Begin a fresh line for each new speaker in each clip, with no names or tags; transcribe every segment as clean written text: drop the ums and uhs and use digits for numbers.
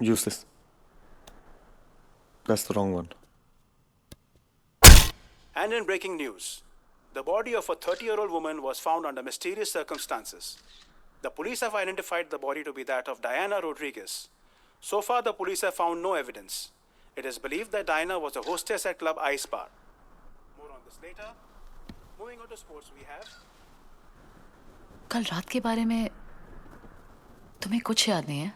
Use this. That's the wrong one.
And in breaking news, the body of a 30-year-old woman was found under mysterious circumstances. The police have identified the body to be that of Diana Rodriguez. So far, the police have found no evidence. It is believed that Diana was a hostess at Club Ice Bar. More on this later. Moving on to sports, we have...
कल रात के बारे में तुम्हें कुछ याद नहीं है?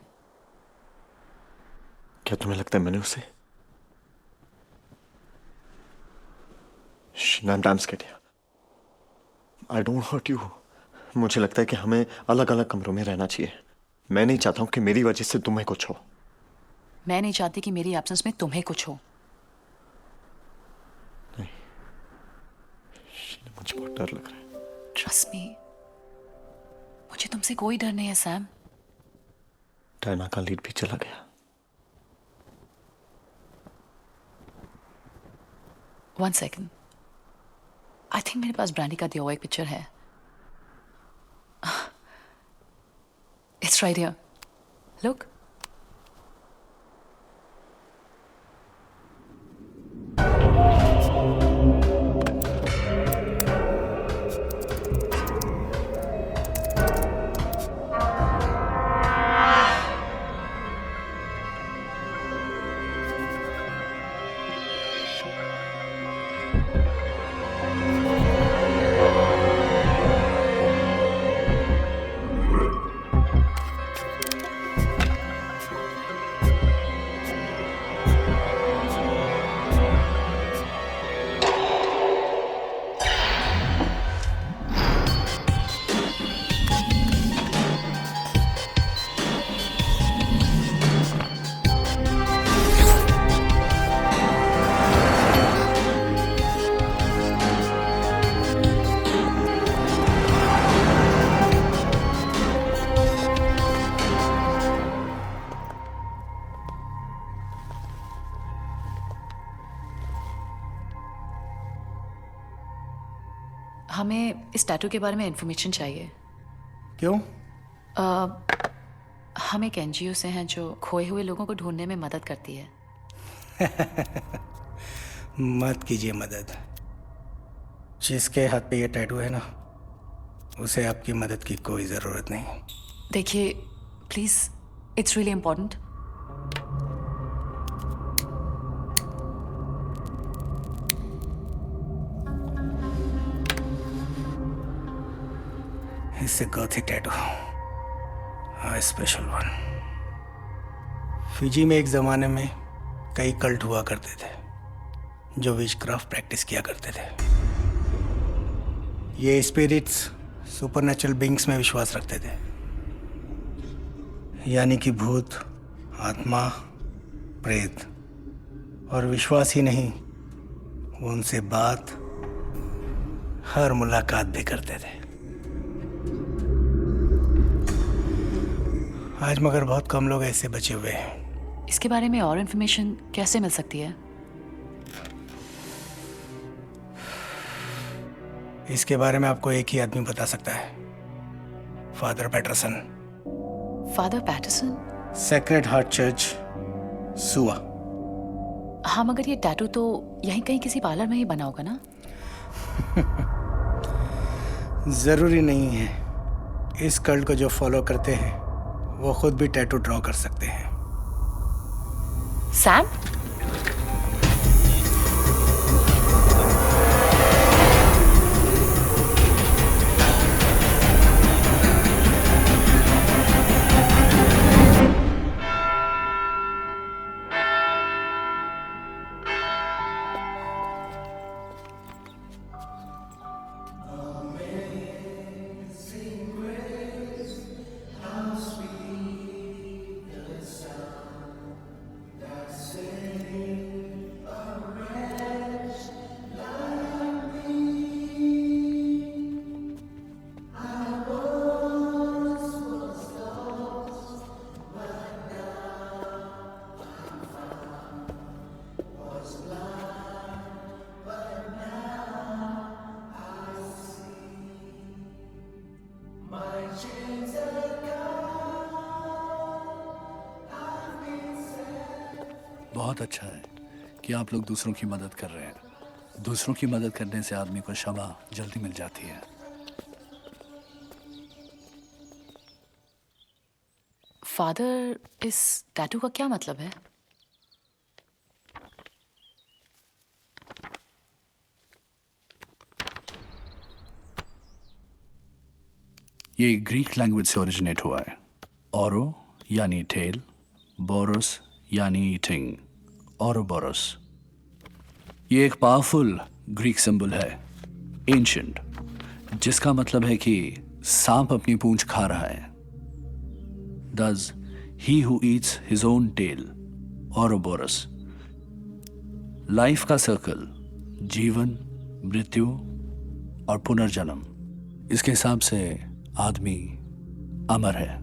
क्या तुम्हें लगता है मैंने उसे? I'm damn scared. I don't hurt you. मुझे लगता है कि हमें अलग अलग कमरों में रहना चाहिए. मैं नहीं चाहता हूँ कि मेरी वजह से तुम्हें कुछ हो.
मैं नहीं चाहती कि मेरी एब्सेंस में तुम्हें कुछ हो.
नहीं. मुझे बहुत डर लग रहा है.
Trust me. मुझे तुमसे कोई डर नहीं है सैम.
डायना का लीड भी चला गया.
One second. I think मेरे पास ब्रांडी का दिया हुआ एक पिक्चर है. It's right here. Look. हमें इस टैटू के बारे में इंफॉर्मेशन चाहिए.
क्यों?
हम एक एनजीओ से हैं जो खोए हुए लोगों को ढूंढने में मदद करती है.
मत कीजिए मदद. जिसके हाथ पे ये टैटू है ना, उसे आपकी मदद की कोई ज़रूरत नहीं.
देखिए please, it's really important.
It's a gothic tattoo. A special one. Fiji में एक ज़माने में कई कल्ट हुआ करते थे जो विचक्राफ्ट प्रैक्टिस किया करते थे. ये स्पिरिट्स सुपरनेचुरल बीइंग्स में विश्वास रखते थे. यानी कि भूत, आत्मा, प्रेत. और विश्वास ही नहीं, वो उनसे बात, हर मुलाकात भी करते थे. आज मगर बहुत कम लोग ऐसे बचे हुए हैं.
इसके बारे में और इन्फॉर्मेशन कैसे मिल सकती है?
इसके बारे में आपको एक ही आदमी बता सकता है, father Patterson.
Father Patterson?
Sacred heart church, Suva.
हाँ, मगर ये टैटू तो यहीं कहीं किसी पार्लर में ही बना होगा ना?
जरूरी नहीं है. इस कल्ट को जो फॉलो करते हैं वो खुद भी टैटू ड्रॉ कर सकते हैं.
सैम?
बहुत अच्छा है कि आप लोग दूसरों की मदद कर रहे हैं। दूसरों की मदद करने से आदमी को क्षमा जल्दी मिल जाती है।
फादर, इस टैटू का क्या मतलब है?
ये ग्रीक लैंग्वेज से ओरिजिनेट हुआ है। ओरो यानी टेल, बोरोस यानी ईटिंग, ओरोबोरोस। ये एक पावरफुल ग्रीक सिंबल है, एंशिएंट, जिसका मतलब है कि सांप अपनी पूंछ खा रहा है। Thus, he who eats his own tail, Ouroboros. Life का सर्कल, जीवन, मृत्यु और पुनर्जन्म, इसके हिसाब से आदमी अमर है।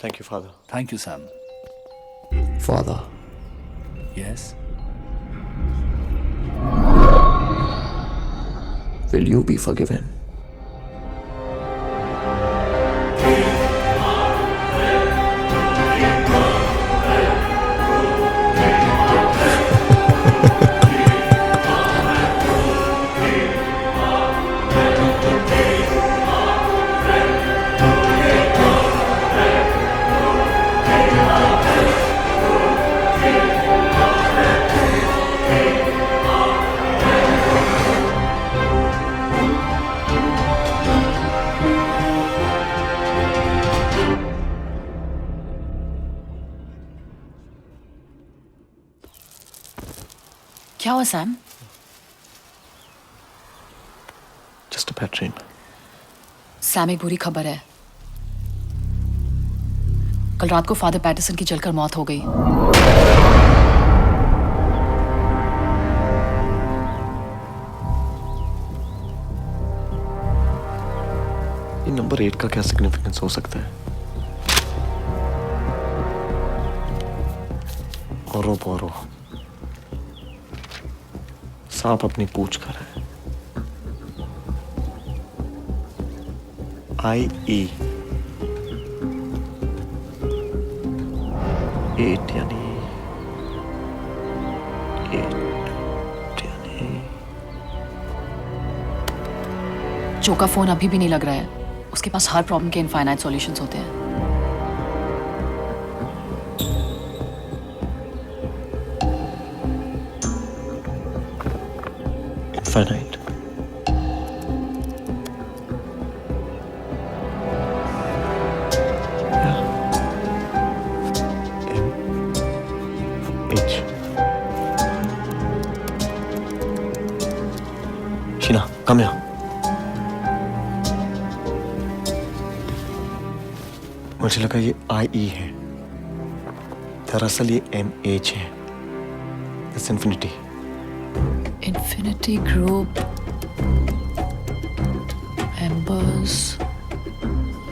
Thank you father.
Thank you Sam.
Father,
yes,
will you be forgiven?
क्या हुआ Sam?
Just a bad dream.
Sam, एक बुरी खबर है। कल रात को फादर पैटरसन की जलकर मौत हो गई।
ये नंबर 8 का क्या सिग्निफिकेंस हो सकता है? औरो बोरो, सांप अपनी पूंछ कर है। IE 8 यानी 8 यानी
जो का फोन अभी भी नहीं लग रहा है। उसके पास हर प्रॉब्लम के इनफाइनाइट सॉल्यूशंस होते हैं।
Infinite. Yeah. MH. Sheena, come here. मुझे लगा ये IE है, दरअसल ये MH है। That's infinity.
Infinity Group, Embers,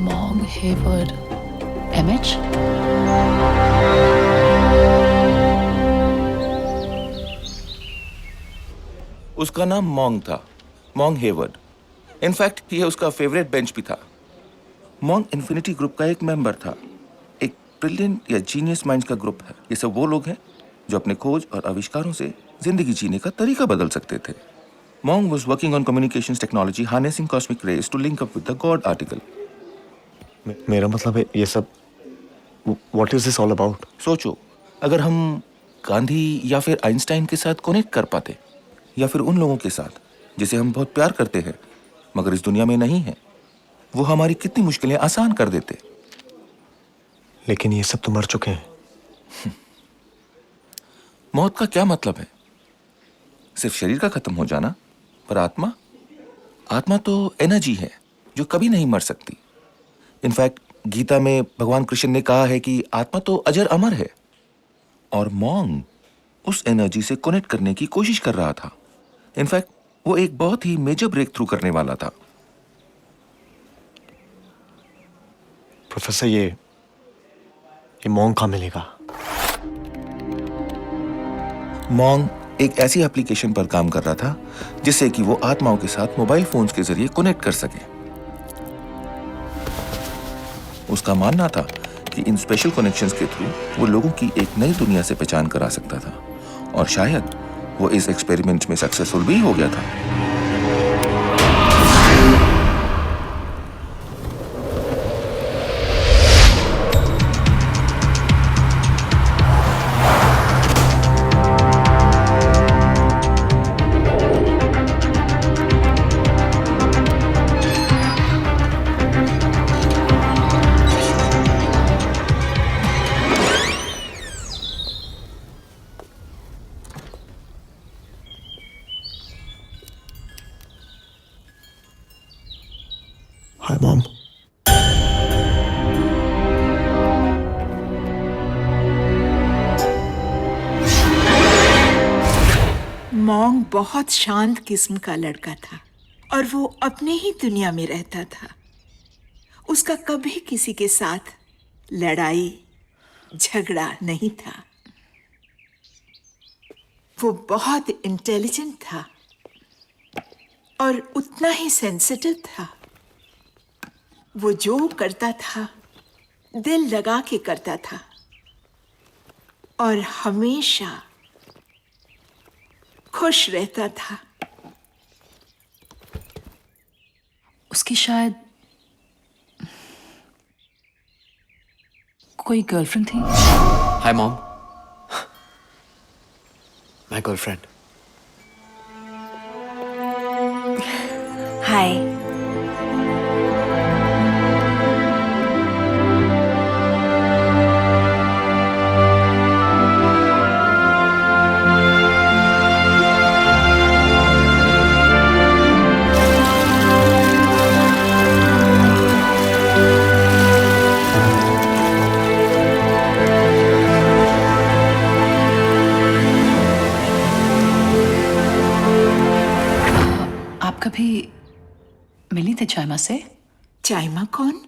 Mong Hayward, MH?
उसका नाम मॉन्ग था, मॉन्ग हेवर्ड। इनफैक्ट ये उसका फेवरेट बेंच भी था। मॉन्ग इन्फिनिटी ग्रुप का एक मेंबर था। एक ब्रिलियंट या जीनियस माइंड्स का ग्रुप है। ये सब वो लोग हैं जो अपने खोज और आविष्कारों से जिंदगी जीने का तरीका बदल सकते थे। Mong was working on communications technology, harnessing cosmic rays to link up with the God article.
मेरा मतलब है ये सब What is this all about?
सोचो, अगर हम गांधी या फिर आइंस्टाइन के साथ कनेक्ट कर पाते, या फिर उन लोगों के साथ जिसे हम बहुत प्यार करते हैं मगर इस दुनिया में नहीं है, वो हमारी कितनी मुश्किलें आसान कर देते।
लेकिन ये सब तो मर चुके हैं।
मौत का क्या मतलब है? सिर्फ शरीर का खत्म हो जाना, पर आत्मा? आत्मा तो एनर्जी है जो कभी नहीं मर सकती। इनफैक्ट गीता में भगवान कृष्ण ने कहा है कि आत्मा तो अजर अमर है। और मॉन्ग उस एनर्जी से कनेक्ट करने की कोशिश कर रहा था। इनफैक्ट वो एक बहुत ही मेजर ब्रेक थ्रू करने वाला था।
प्रोफेसर, ये मॉन्ग कहाँ मिलेगा?
मॉन्ग एक ऐसी एप्लीकेशन पर काम कर रहा था जिससे कि वो आत्माओं के साथ मोबाइल फोन्स के जरिए कनेक्ट कर सके। उसका मानना था कि इन स्पेशल कनेक्शंस के थ्रू वो लोगों की एक नई दुनिया से पहचान करा सकता था, और शायद वो इस एक्सपेरिमेंट में सक्सेसफुल भी हो गया था।
Hi mom.
मॉन्ग बहुत शांत किस्म का लड़का था और वो अपने ही दुनिया में रहता था। उसका कभी किसी के साथ लड़ाई झगड़ा नहीं था। वो बहुत इंटेलिजेंट था और उतना ही सेंसिटिव था। वो जो करता था दिल लगा के करता था और हमेशा खुश रहता था।
उसकी शायद कोई गर्लफ्रेंड थी।
Hi mom, my girlfriend.
Hi.
आप कभी मिली थे चाइमा से?
चाइमा कौन?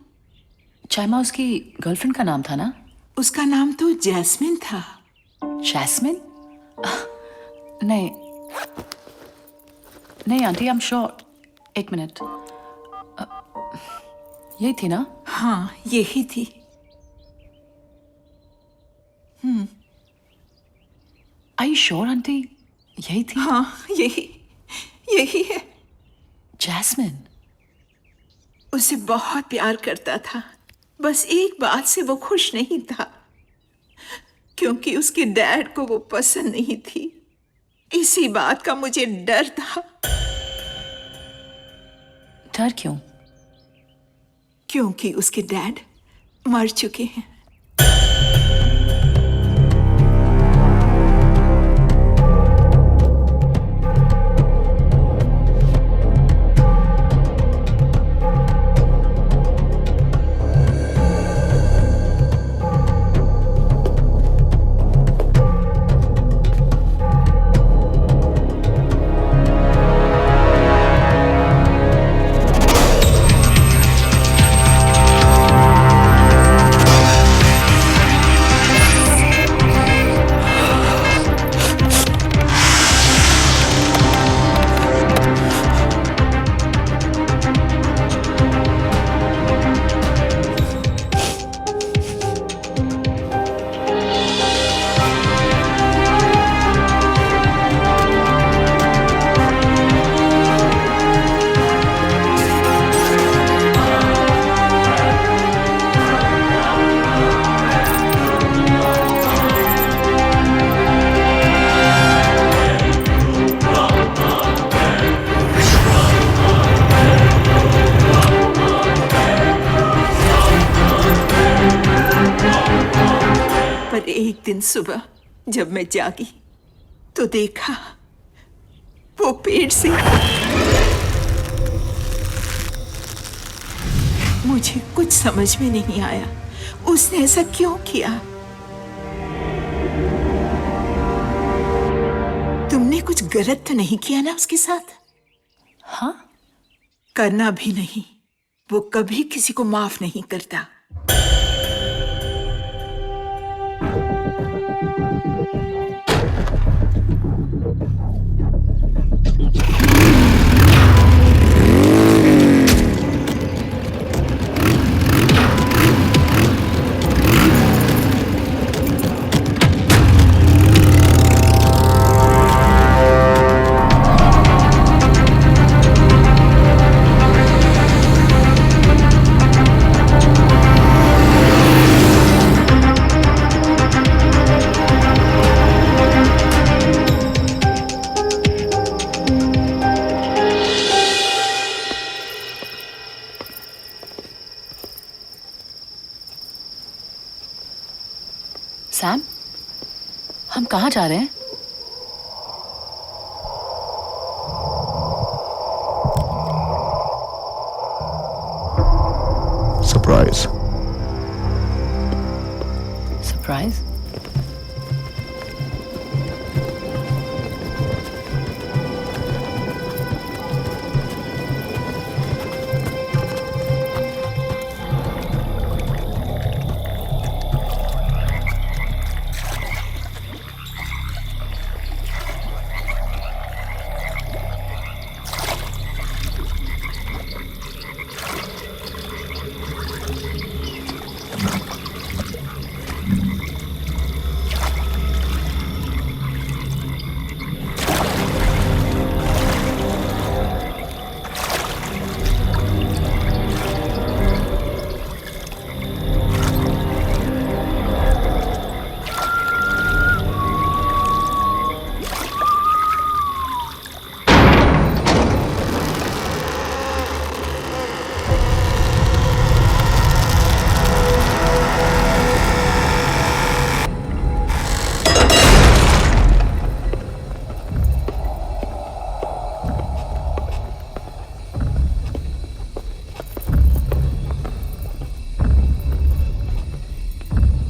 चाइमा उसकी गर्लफ्रेंड का नाम था ना?
उसका नाम तो जैस्मिन था।
जैस्मिन? नहीं नहीं आंटी, आई एम श्योर। एक मिनट, यही थी ना?
हाँ, यही थी।
आई श्योर आंटी, यही थी?
हाँ, यही है।
जैस्मिन
उसे बहुत प्यार करता था। बस एक बात से वो खुश नहीं था, क्योंकि उसके डैड को वो पसंद नहीं थी। इसी बात का मुझे डर था।
डर क्यों?
क्योंकि उसके डैड मर चुके हैं। एक दिन सुबह जब मैं जागी तो देखा वो पेड़ से। मुझे कुछ समझ में नहीं आया उसने ऐसा क्यों किया। तुमने कुछ गलत तो नहीं किया ना उसके साथ?
हाँ,
करना भी नहीं। वो कभी किसी को माफ नहीं करता।
सैम, हम कहाँ जा रहे हैं?
Surprise.
Surprise?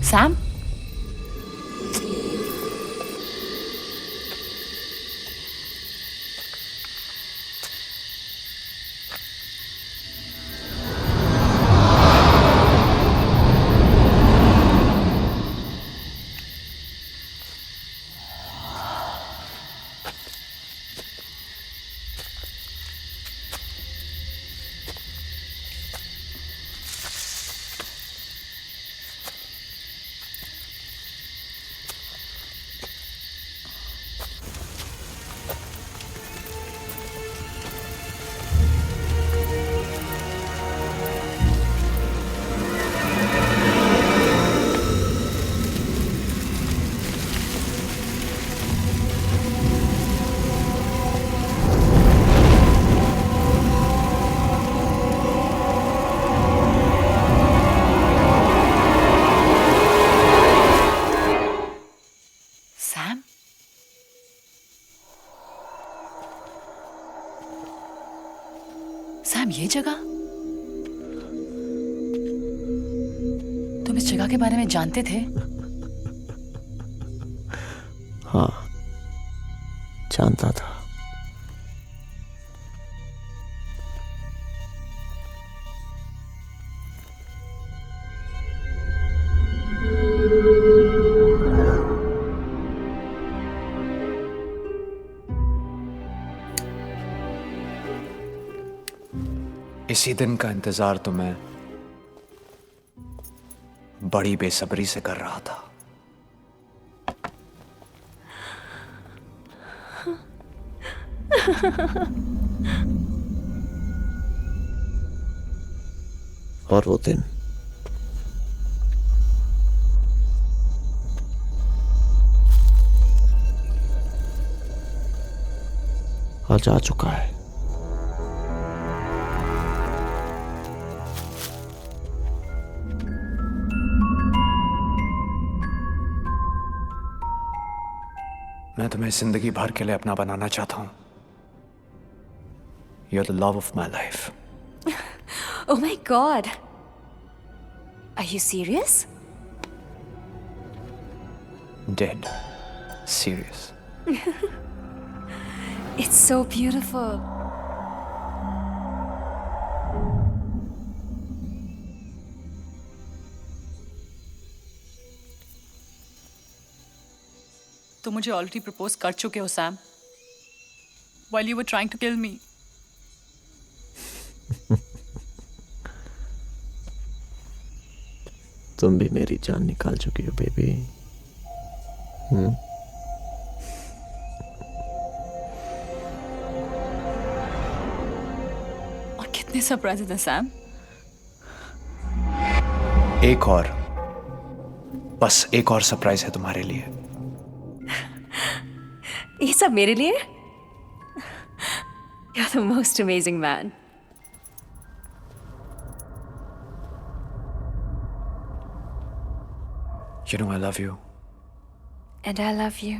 Sam, Sam, Sam, ये जगह? तुम इस जगह के बारे में जानते थे?
हाँ, जानता था।
इसी दिन का इंतजार तो मैं बड़ी बेसब्री से कर रहा था।
और वो दिन आज आ चुका है।
मैं तुम्हें जिंदगी भर के लिए अपना बनाना चाहता हूं। You're the love of my life.
Oh my god. Are you serious?
Dead. Serious.
It's so beautiful.
तुम मुझे ऑलरेडी प्रपोज कर चुके हो Sam, while you were trying to kill me.
तुम भी मेरी जान निकाल चुकी हो बेबी।
और कितने सरप्राइज थे सैम।
एक और, बस एक और सरप्राइज है तुम्हारे लिए।
ये सब मेरे लिए? You're the most amazing man.
You know I love you.
And I love you.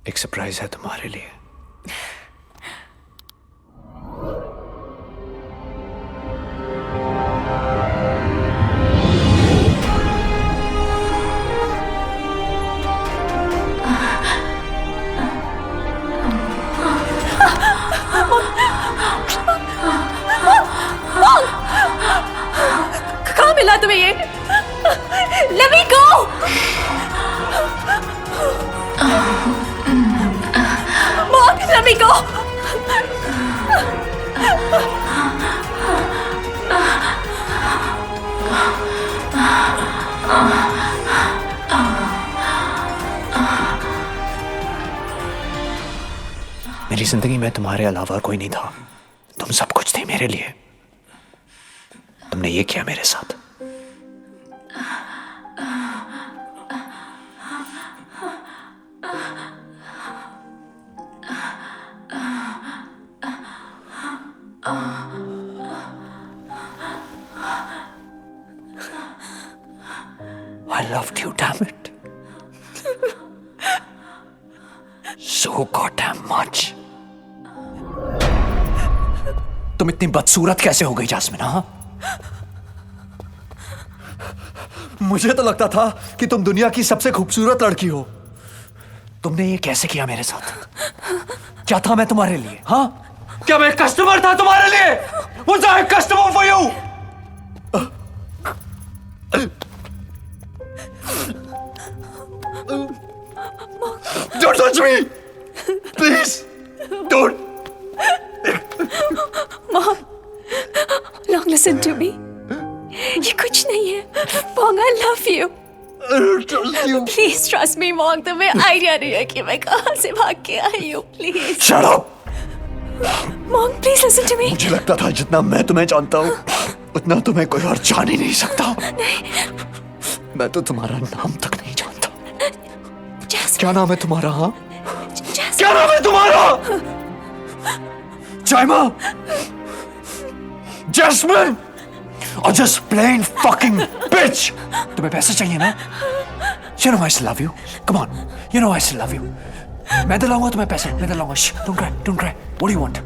एक सरप्राइज है तुम्हारे लिए।
कहाँ मिला तुम्हें ये? Let me go! Mom, let me go!
मेरी जिंदगी में तुम्हारे अलावा कोई नहीं था। तुम सब कुछ थे मेरे लिए। तुमने ये किया मेरे साथ। I loved you, damn it. So goddamn much. तुम इतनी बदसूरत कैसे हो गई जास्मिन? हाँ, मुझे तो लगता था कि तुम दुनिया की सबसे खूबसूरत लड़की हो। तुमने ये कैसे किया मेरे साथ? क्या था मैं तुम्हारे लिए? हाँ, क्या मैं कस्टमर था तुम्हारे लिए? Was I a customer for you? Don't touch me, please. Don't.
Mom, Long, listen to me. ये कुछ नहीं है। Mom, I love you.
I don't trust you.
Please trust me, Mom. तुम्हें आइडिया नहीं है कि मैं कहाँ से भाग के आई हूँ। Please.
Shut up.
Mom, please listen to me.
मुझे लगता था जितना मैं तुम्हें जानता हूँ उतना तुम्हें कोई और जान ही नहीं सकता। मैं तो तुम्हारा नाम तक नहीं जानता।
Jasmine.
क्या नाम है तुम्हारा? हाँ,
Jasmine.
क्या नाम है तुम्हारा? जाइमा, जैस्मिन, और just plain fucking bitch. तुम्हें पैसे चाहिए ना? You know I still love you. Come on, you know I still love you. मैं दिलाऊंगा तुम्हें पैसे, मैं दिलाऊंगा। Shh, don't cry, don't cry. What do you want?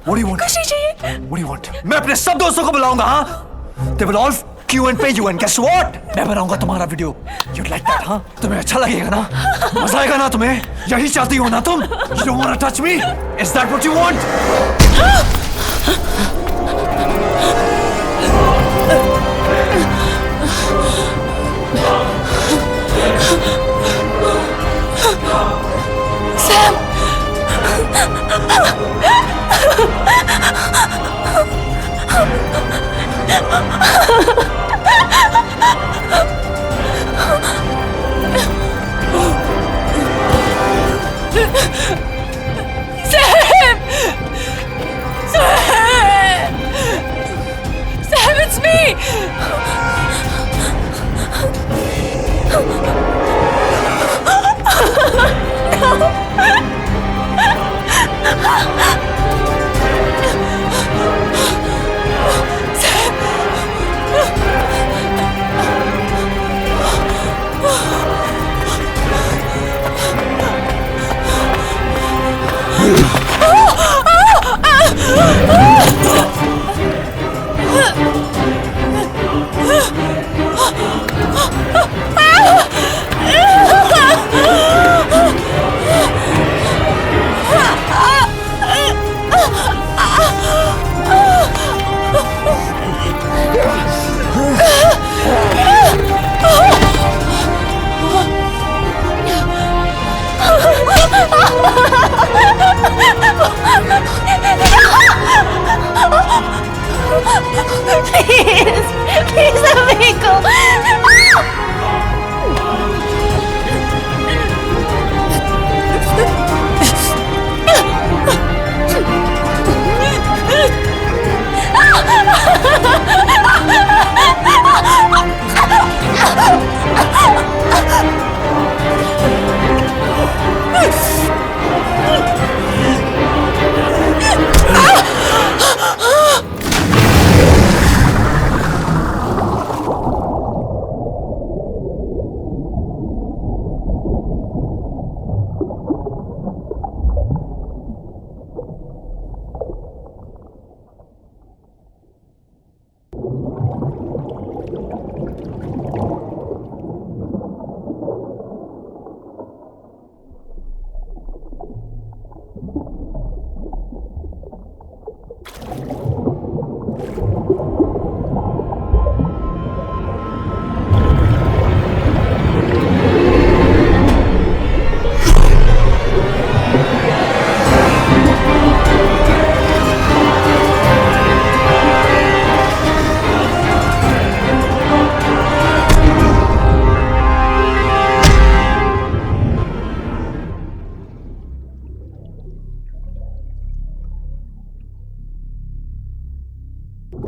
What do you want?
कुछ नहीं चाहिए।
What do you want? मैं अपने सब दोस्तों को बुलाऊंगा। हाँ, they will all queue and pay you and guess what? मैं बनाऊंगा तुम्हारा वीडियो। You'd like that? हाँ, तुम्हें अच्छा लगेगा ना? मजा आएगा ना तुम्हें? यही चाहती हो ना तुम? You don't want to touch me? Is that what you want?
Sam. Sam, it's me. No.
Sam,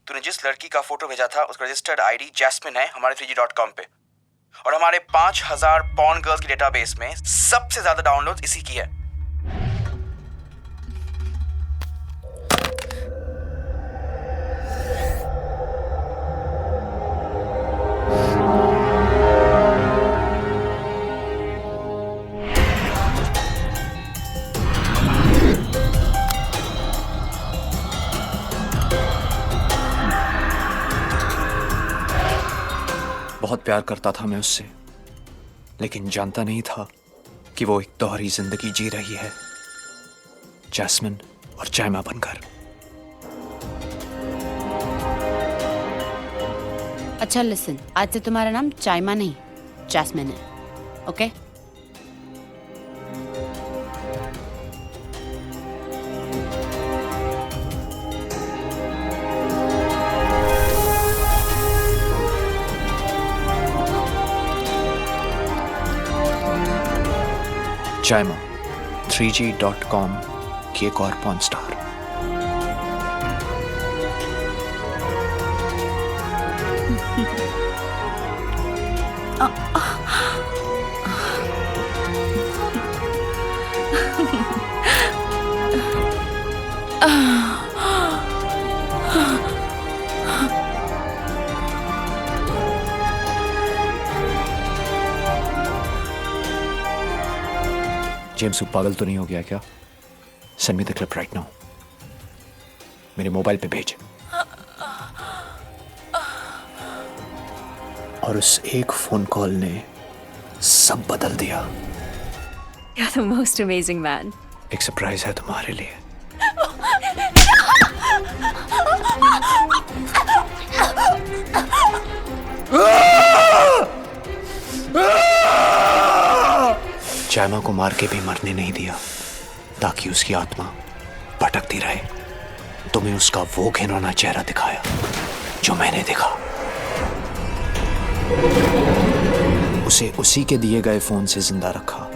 तूने जिस लड़की का फोटो भेजा था उसका रजिस्टर्ड आईडी जैस्मिन है हमारे 3G.com पे, और हमारे 5000 पॉर्न गर्ल्स के डेटाबेस में सबसे ज्यादा डाउनलोड इसी की है।
बहुत प्यार करता था मैं उससे, लेकिन जानता नहीं था कि वो एक दोहरी जिंदगी जी रही है, जैस्मिन और चाइमा बनकर।
अच्छा लिसन, आज से तुम्हारा नाम चाइमा नहीं जैस्मिन है, ओके?
चाइमा 3G.com की एक और पॉर्न स्टार। जेम्स, तू पागल तो नहीं हो गया क्या? Send me the clip right now. मेरे मोबाइल पे भेज। और उस एक फोन कॉल ने सब बदल दिया।
You're the most amazing man.
एक सरप्राइज है तुम्हारे लिए। चाइमा को मार के भी मरने नहीं दिया, ताकि उसकी आत्मा भटकती रहे। तुम्हें उसका वो घिनौना चेहरा दिखाया जो मैंने देखा। उसे उसी के दिए गए फोन से जिंदा रखा।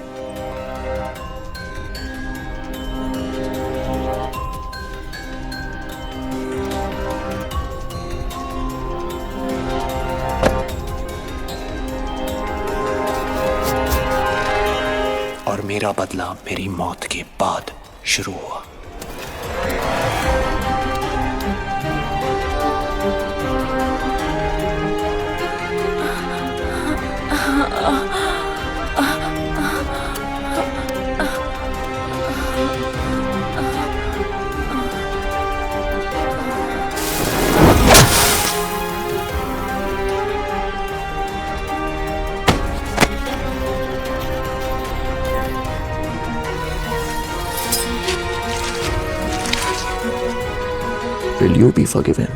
और मेरा बदला मेरी मौत के बाद शुरू हुआ। Will you be forgiven?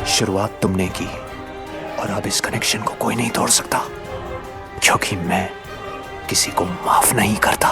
शुरुआत तुमने की और अब इस कनेक्शन को कोई नहीं तोड़ सकता, क्योंकि मैं किसी को माफ नहीं करता।